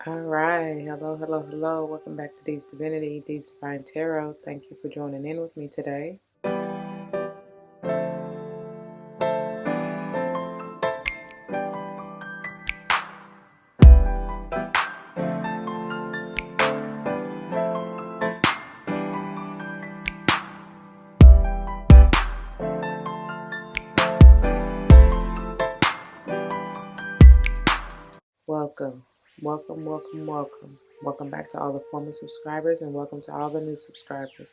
All right. Hello, hello, hello. Welcome back to D's Divinity, D's Divine Tarot. Thank you for joining in with me today. Welcome, welcome, welcome, welcome. Welcome back to all the former subscribers and welcome to all the new subscribers.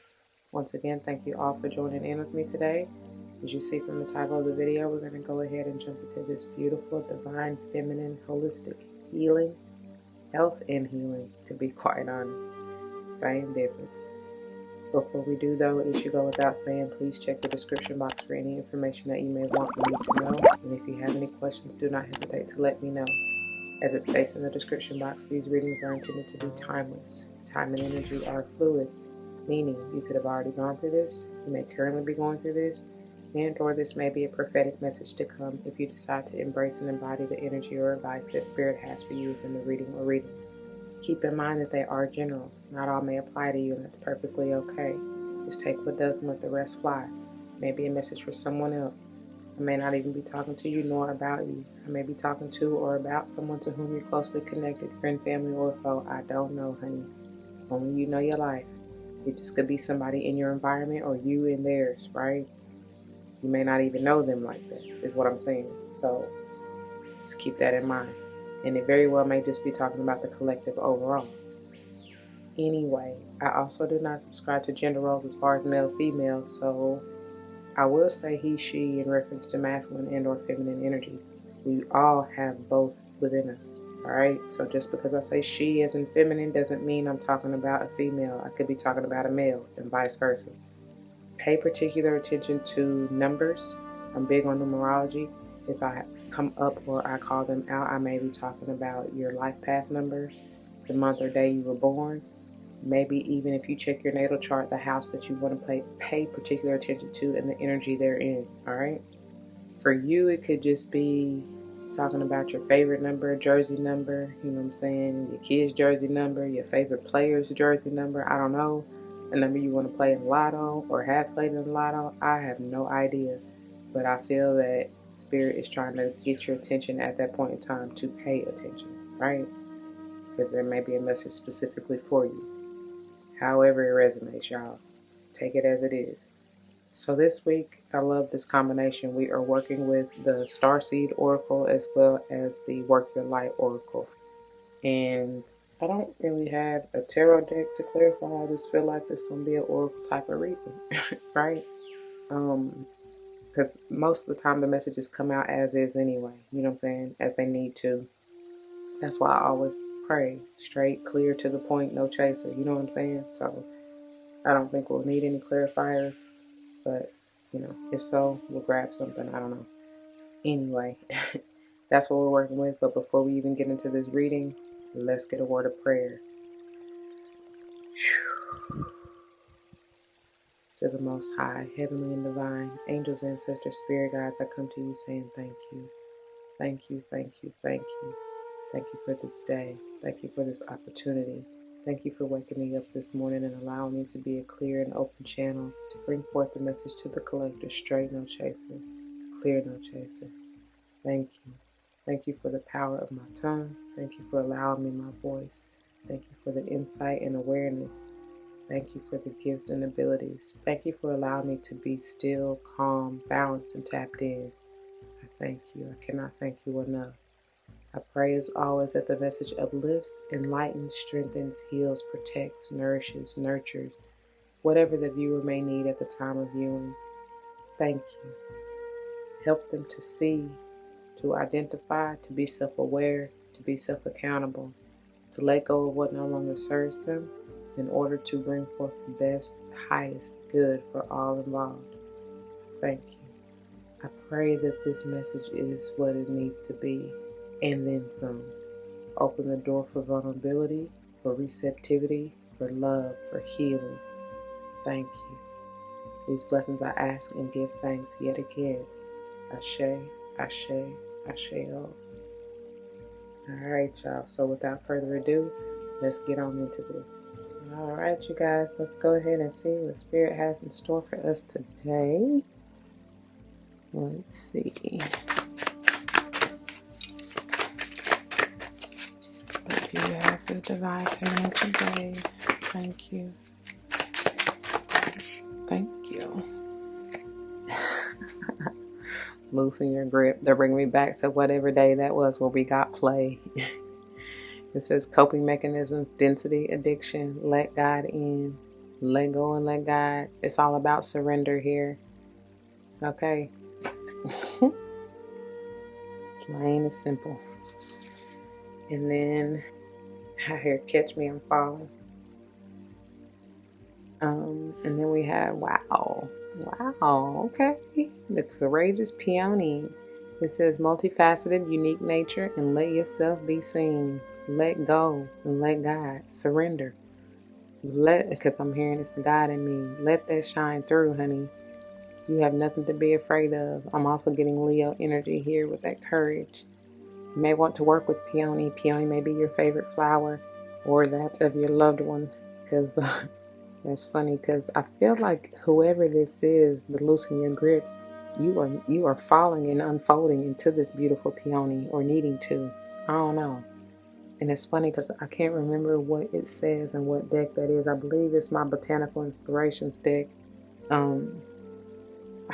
Once again, thank you all for joining in with me today. As you see from the title of the video, we're going to go ahead and jump into this beautiful, divine, feminine, holistic healing, health and healing, to be quite honest. Same difference. Before we do, though, it should go without saying, please check the description box for any information that you may want me to know. And if you have any questions, do not hesitate to let me know. As it states in the description box, these readings are intended to be timeless. Time and energy are fluid, meaning you could have already gone through this, you may currently be going through this, and or this may be a prophetic message to come if you decide to embrace and embody the energy or advice that Spirit has for you within the reading or readings. Keep in mind that they are general. Not all may apply to you, and that's perfectly okay. Just take what does and let the rest fly. Maybe a message for someone else. I may not even be talking to you nor about you. I may be talking to or about someone to whom you're closely connected, friend, family, or foe. I don't know, honey. Only you know your life. It just could be somebody in your environment or you in theirs, right? You may not even know them like that, is what I'm saying. So just keep that in mind. And it very well may just be talking about the collective overall. Anyway, I also do not subscribe to gender roles as far as male, female, so I will say he, she in reference to masculine and or feminine energies. We all have both within us, all right? So just because I say she as in feminine doesn't mean I'm talking about a female. I could be talking about a male and vice versa. Pay particular attention to numbers. I'm big on numerology. If I come up or I call them out, I may be talking about your life path number, the month or day you were born. Maybe even if you check your natal chart, the house that you want to pay particular attention to and the energy they're in, all right? For you, it could just be talking about your favorite number, jersey number, you know what I'm saying, your kid's jersey number, your favorite player's jersey number, I don't know, a number you want to play in lotto or have played in lotto, I have no idea. But I feel that Spirit is trying to get your attention at that point in time to pay attention, right? Because there may be a message specifically for you. However it resonates, y'all. Take it as it is. So this week, I love this combination. We are working with the Starseed Oracle as well as the Work Your Light Oracle. And I don't really have a tarot deck to clarify. I just feel like it's going to be an oracle type of reading, right? Because most of the time the messages come out as is anyway. You know what I'm saying? As they need to. That's why I always pray straight, clear, to the point, no chaser. You know what I'm saying? So I don't think we'll need any clarifiers, but, you know, if so, we'll grab something. I don't know. Anyway, that's what we're working with. But before we even get into this reading, let's get a word of prayer. To the Most High, heavenly and divine, angels, ancestors, spirit guides, I come to you saying thank you. Thank you, thank you, thank you. Thank you for this day. Thank you for this opportunity. Thank you for waking me up this morning and allowing me to be a clear and open channel to bring forth the message to the collector, straight, no chaser, clear, no chaser. Thank you. Thank you for the power of my tongue. Thank you for allowing me my voice. Thank you for the insight and awareness. Thank you for the gifts and abilities. Thank you for allowing me to be still, calm, balanced, and tapped in. I thank you. I cannot thank you enough. I pray as always that the message uplifts, enlightens, strengthens, heals, protects, nourishes, nurtures, whatever the viewer may need at the time of viewing. Thank you. Help them to see, to identify, to be self-aware, to be self-accountable, to let go of what no longer serves them in order to bring forth the best, highest good for all involved. Thank you. I pray that this message is what it needs to be, and then some. Open the door for vulnerability, for receptivity, for love, for healing. Thank you. These blessings I ask and give thanks yet again. Ashe, Ashe, Asheo. All right, y'all. So without further ado, let's get on into this. All right, you guys, let's go ahead and see what Spirit has in store for us today. Let's see. What do you have for the Divine Feminine today? Thank you. Thank you. Loosen your grip. They'll bring me back to whatever day that was where we got play. It says coping mechanisms, density, addiction, let God in, let go and let God. It's all about surrender here. Okay. Plain and simple. And then I hear Catch Me, I'm Falling. And then we have wow, okay. The Courageous Peony. It says multifaceted, unique nature, and let yourself be seen. Let go and let God. Surrender. Because I'm hearing it's the God in me. Let that shine through, honey. You have nothing to be afraid of. I'm also getting Leo energy here with that courage. You may want to work with Peony. Peony may be your favorite flower or that of your loved one. Because that's funny, because I feel like whoever this is, the loosen your grip, you are falling and unfolding into this beautiful peony, or needing to. I don't know. And it's funny because I can't remember what it says and what deck that is. I believe it's my Botanical Inspirations deck. I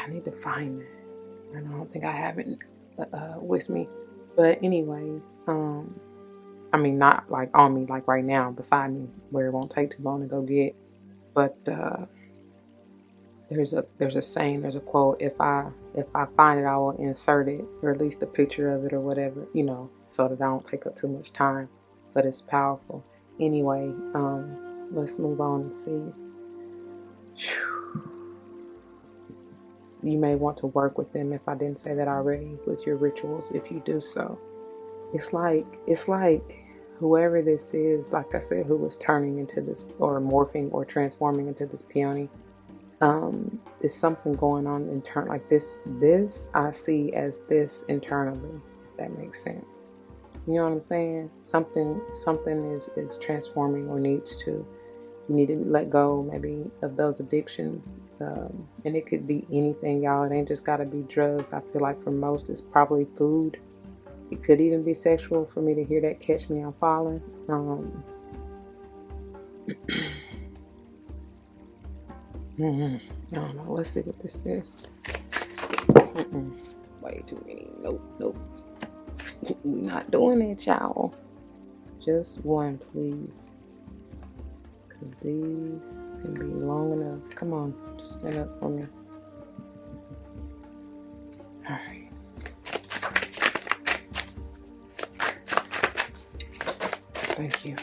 need to find it. I don't think I have it with me. But anyways, I mean, not like on me, like right now, beside me, where it won't take too long to go get. But there's a saying, there's a quote. If I find it, I will insert it, or at least a picture of it, or whatever, so that I don't take up too much time. But it's powerful. Anyway, let's move on and see. You may want to work with them, if I didn't say that already, with your rituals. If you do so, it's like whoever this is, like I said, who was turning into this, or morphing or transforming into this peony. Is something going on internal, like this I see as this internally, if that makes sense. You know what I'm saying? Something is transforming, or needs to. You need to let go maybe of those addictions, and it could be anything, y'all. It ain't just gotta be drugs. I feel like for most it's probably food. It could even be sexual, for me to hear that Catch Me, I'm Falling. I don't know. Let's see what this is. Way too many. Nope. We're not doing it, y'all. Just one, please. Because these can be long enough. Come on. Just stand up for me. Alright. Thank you.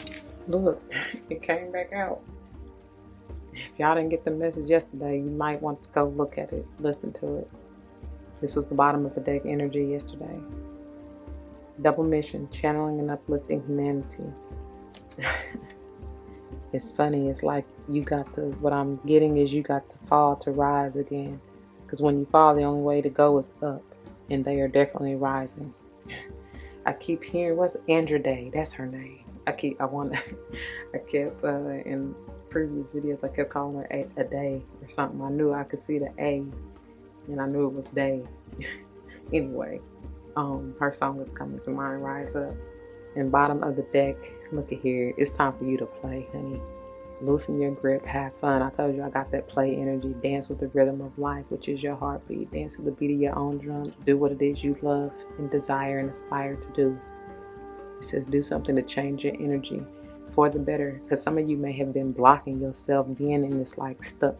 Look, it came back out. If y'all didn't get the message yesterday, you might want to go look at it, listen to it. This was the bottom of the deck energy yesterday. Double mission, channeling and uplifting humanity. It's funny. It's like what I'm getting is you got to fall to rise again. Because when you fall, the only way to go is up. And they are definitely rising. I keep hearing, what's Andra Day? That's her name. I kept in previous videos, I kept calling her a day or something. I knew I could see the A, and I knew it was day. Anyway, her song is coming to mind, Rise Up. And bottom of the deck, look at here. It's time for you to play, honey. Loosen your grip, have fun. I told you I got that play energy. Dance with the rhythm of life, which is your heartbeat. Dance to the beat of your own drums. Do what it is you love and desire and aspire to do. It says do something to change your energy for the better. Because some of you may have been blocking yourself, being in this like stuck,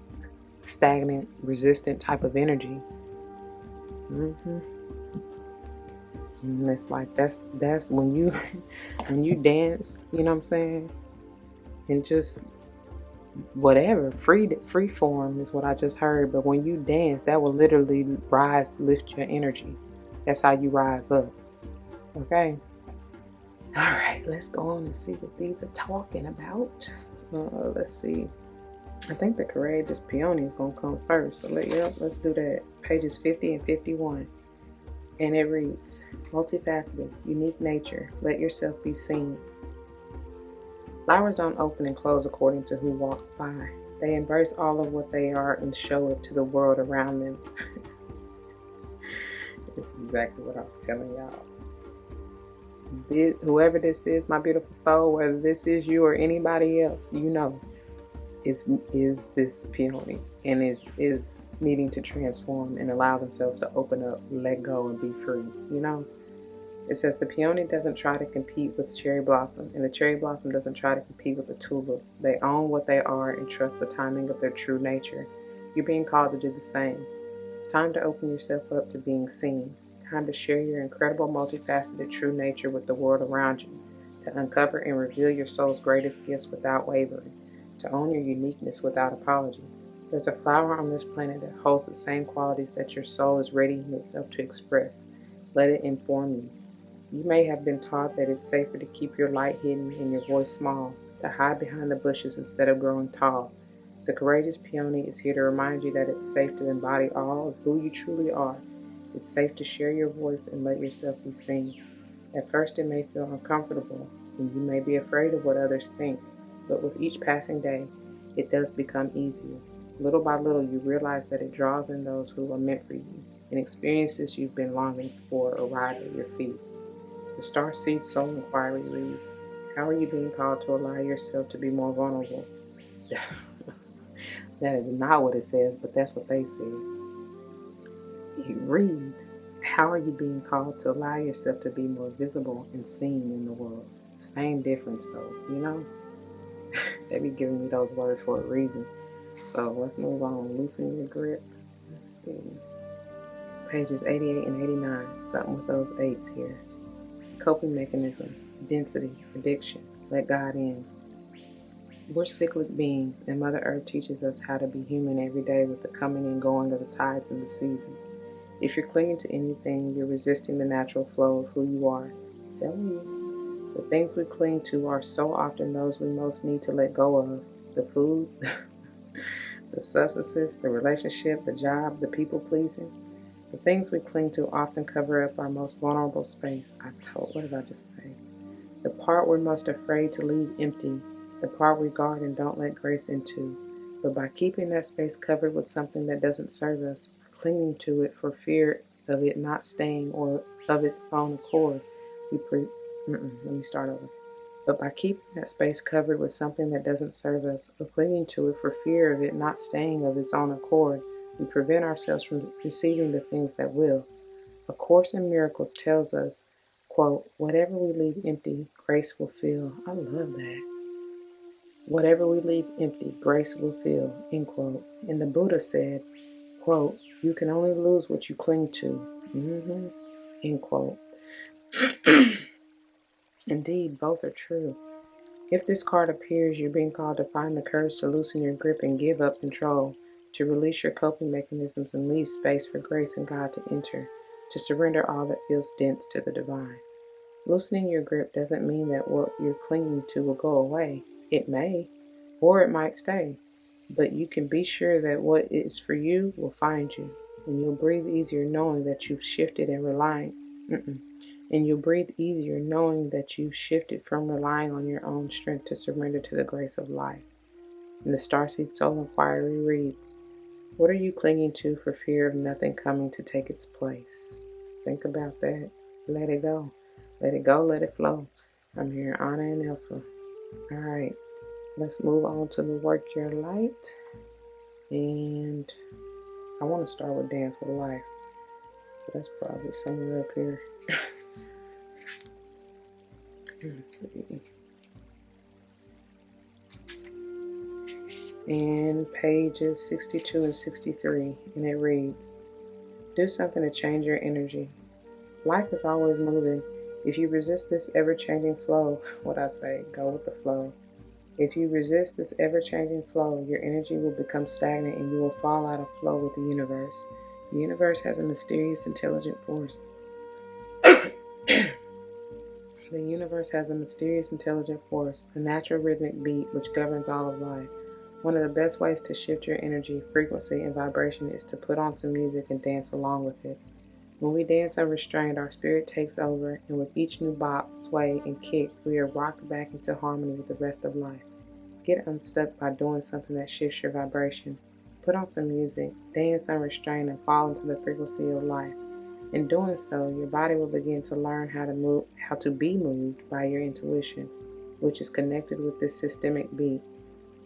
stagnant, resistant type of energy. And it's like that's when you dance, you know what I'm saying, and just whatever, free form is what I just heard. But when you dance, that will literally lift your energy. That's how you rise up. Okay. All right, let's go on and see what these are talking about. Let's see. I think the Courageous Peony is gonna come first. So let's do that. Pages 50 and 51. And it reads, multifaceted, unique nature, let yourself be seen. Flowers don't open and close according to who walks by. They embrace all of what they are and show it to the world around them. This is exactly what I was telling y'all. Whoever this is, my beautiful soul, whether this is you or anybody else, you know, is this peony and is needing to transform and allow themselves to open up, let go, and be free. You know, it says the peony doesn't try to compete with cherry blossom, and the cherry blossom doesn't try to compete with the tulip. They own what they are and trust the timing of their true nature. You're being called to do the same. It's time to open yourself up to being seen. Time to share your incredible, multifaceted true nature with the world around you. To uncover and reveal your soul's greatest gifts without wavering. To own your uniqueness without apology. There's a flower on this planet that holds the same qualities that your soul is readying itself to express. Let it inform you. You may have been taught that it's safer to keep your light hidden and your voice small, to hide behind the bushes instead of growing tall. The courageous peony is here to remind you that it's safe to embody all of who you truly are. It's safe to share your voice and let yourself be seen. At first it may feel uncomfortable, and you may be afraid of what others think, but with each passing day, it does become easier. Little by little, you realize that it draws in those who are meant for you, and experiences you've been longing for arrive at your feet. The Starseed Soul Inquiry reads, how are you being called to allow yourself to be more vulnerable? That is not what it says, but that's what they said. It reads, how are you being called to allow yourself to be more visible and seen in the world? Same difference though, you know? They be giving me those words for a reason. So let's move on. Loosen your grip. Let's see. Pages 88 and 89. Something with those 8s here. Coping mechanisms. Density. Addiction. Let God in. We're cyclic beings, and Mother Earth teaches us how to be human every day with the coming and going of the tides and the seasons. If you're clinging to anything, you're resisting the natural flow of who you are. I'm telling you, the things we cling to are so often those we most need to let go of. The food, the substances, the relationship, the job, the people pleasing. The things we cling to often cover up our most vulnerable space. What did I just say? The part we're most afraid to leave empty. The part we guard and don't let grace into. But by keeping that space covered with something that doesn't serve us, or clinging to it for fear of it not staying or of its own accord, let me start over. But by keeping that space covered with something that doesn't serve us, or clinging to it for fear of it not staying of its own accord, we prevent ourselves from receiving the things that will. A Course in Miracles tells us, quote, whatever we leave empty, grace will fill. I love that. Whatever we leave empty, grace will fill, end quote. And the Buddha said, quote, you can only lose what you cling to, end quote. Indeed, both are true. If this card appears, you're being called to find the courage to loosen your grip and give up control, to release your coping mechanisms and leave space for grace and God to enter, to surrender all that feels dense to the divine. Loosening your grip doesn't mean that what you're clinging to will go away. It may, or it might stay, but you can be sure that what is for you will find you, and you'll breathe easier knowing that you've shifted and And you'll breathe easier knowing that you've shifted from relying on your own strength to surrender to the grace of life. And the Starseed Soul Inquiry reads, what are you clinging to for fear of nothing coming to take its place? Think about that. Let it go. Let it go. Let it flow. I'm here, Anna and Elsa. All right. Let's move on to the Work Your Light. And I want to start with Dance with Life. So that's probably somewhere up here. Let's see. And pages 62 and 63. And it reads, do something to change your energy. Life is always moving. If you resist this ever-changing flow, what I say, go with the flow. If you resist this ever-changing flow, your energy will become stagnant and you will fall out of flow with the universe. The universe has a mysterious, intelligent force. The universe has a mysterious, intelligent force, a natural rhythmic beat which governs all of life. One of the best ways to shift your energy, frequency, and vibration is to put on some music and dance along with it. When we dance unrestrained, our spirit takes over, and with each new bop, sway, and kick, we are rocked back into harmony with the rest of life. Get unstuck by doing something that shifts your vibration. Put on some music, dance unrestrained, and fall into the frequency of life. In doing so, your body will begin to learn how to be moved by your intuition, which is connected with this systemic beat.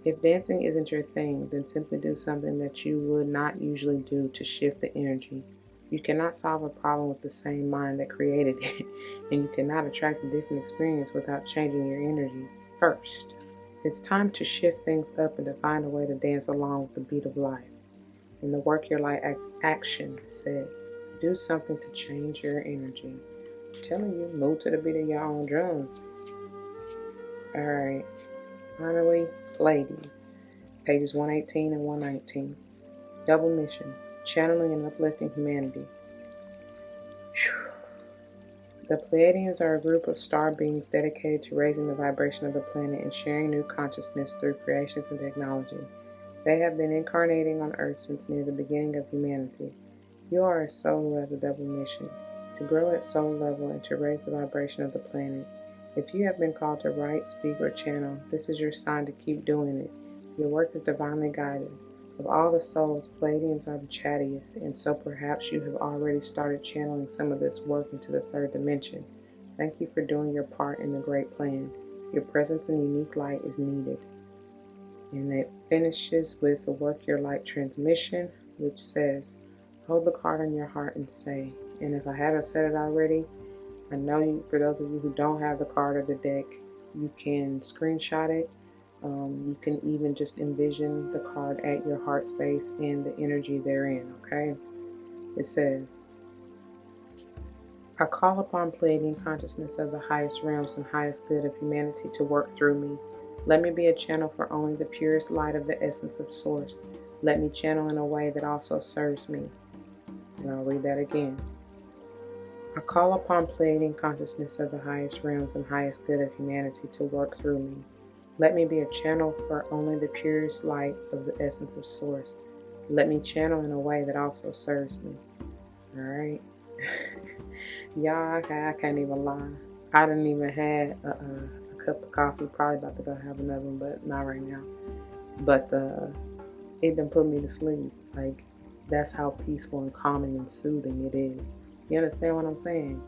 If dancing isn't your thing, then simply do something that you would not usually do to shift the energy. You cannot solve a problem with the same mind that created it, and you cannot attract a different experience without changing your energy first. It's time to shift things up and to find a way to dance along with the beat of life. And the Work Your Life action says, do something to change your energy. I'm telling you, move to the beat of your own drums. Alright, finally, Pleiades, pages 118 and 119. Double mission, channeling and uplifting humanity. The Pleiadians are a group of star beings dedicated to raising the vibration of the planet and sharing new consciousness through creations and technology. They have been incarnating on Earth since near the beginning of humanity. You are a soul who has a double mission, to grow at soul level and to raise the vibration of the planet. If you have been called to write, speak, or channel, this is your sign to keep doing it. Your work is divinely guided. Of all the souls, Pleiadians are the chattiest, and so perhaps you have already started channeling some of this work into the third dimension. Thank you for doing your part in the great plan. Your presence and unique light is needed. And it finishes with the Work Your Light transmission, which says, hold the card in your heart and say, and if I haven't said it already, I know you, for those of you who don't have the card or the deck, you can screenshot it. You can even just envision the card at your heart space and the energy therein, okay? It says, I call upon Pleiadian consciousness of the highest realms and highest good of humanity to work through me. Let me be a channel for only the purest light of the essence of Source. Let me channel in a way that also serves me. And I'll read that again. I call upon Pleiadian consciousness of the highest realms and highest good of humanity to work through me. Let me be a channel for only the purest light of the essence of Source. Let me channel in a way that also serves me. Alright? Y'all, I can't even lie. I didn't even have a cup of coffee. Probably about to go have another one, but not right now. But it done put me to sleep. Like, that's how peaceful and calming and soothing it is. You understand what I'm saying?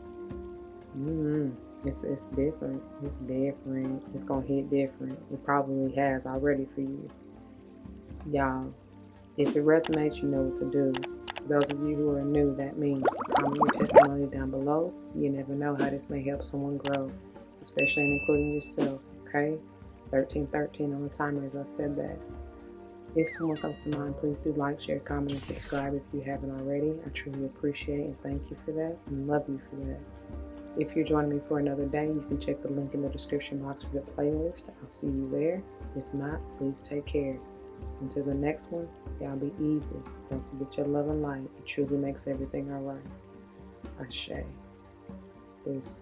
It's different. It's different. It's gonna hit different. It probably has already for you. Y'all, if it resonates, you know what to do. For those of you who are new, that means comment your testimony down below. You never know how this may help someone grow, especially and including yourself, okay? 1313 on the timer as I said that. If someone comes to mind, please do like, share, comment, and subscribe if you haven't already. I truly appreciate and thank you for that and love you for that. If you're joining me for another day, you can check the link in the description box for the playlist. I'll see you there. If not, please take care. Until the next one, y'all be easy. Don't forget your love and light. It truly makes everything all right. Ashe. Deuces.